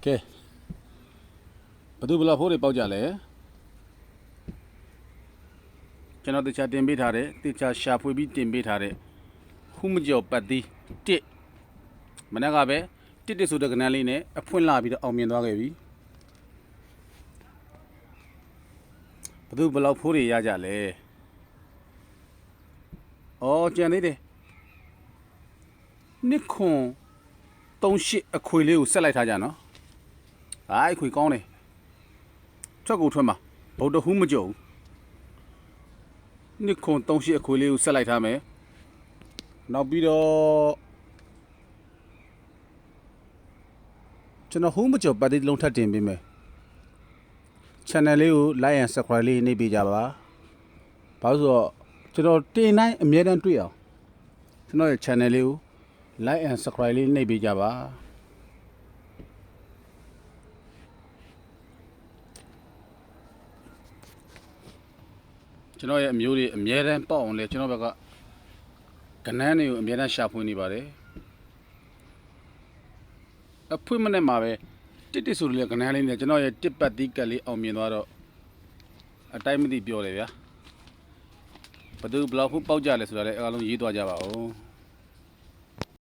ကဲဘသူဘလောက်ဖိုးတွေပေါက်ကြလဲကျွန်တော်တခြားတင်ပေးထားတဲ့တခြားရှာဖွေပြီးတင်ပေးထားတဲ့ခုမကျော်ပတ်သီး1မနက်ကပဲတစ်ဆိုတဲ့ကဏ္ဍလေးနဲ့အဖွင့်လာပြီးတော့အောင်မြင်သွားခဲ့ပြီဘသူဘလောက်ဖိုးတွေရကြလဲဩကြံသေးတယ်နှစ်ခွန်38အခွေလေးကိုဆက်လိုက်ထားကြနော်အခွေကောင်းတယ်ထွက်ကိုထွက်မှာဗုဒ္ဓဟူးမကြုံနှစ်ခွန်38အခွေလေးကိုဆက်လိုက်ထားမယ်နောက်ပြီးတော့ကျွန်တော်ဟူးမကျော်ပတ်တိလုံးထပ်တင်ပေးမယ် channel လေးကို like and subscribe လေးနှိပ်ပေးကြပါဘာလို့ဆိုတော့ကျွန်တော်တင်တိုင်းအမြဲတမ်းတွေ့အောင်ကျွန်တော်ရဲ့ channel လေးကို like and subscribe လေးနှိပ်ပေးကြပါကျွန်တော်ရဲ့အမျိုးတွေအမြဲတမ်းပေါက်အောင်လဲကျွန်တော်ဘက်ကကဏ္ဍတွေကိုအမြဲတမ်းရှာဖွေနေပါတယ်အဖွင့်မနဲ့မှာပဲတစ်ဆိုတဲ့ကဏ္ဍလေးနဲ့ကျွန်တော်ရဲ့တစ်ပတ်တီးကတ်လေးအောင်မြင်သွားတော့အတိုင်းမသိပြောတယ်ဗျာဘယ်သူဘလောက်ဖို့ပေါက်ကြလဲဆိုတာလည်းအားလုံးရေးသွားကြပါဦး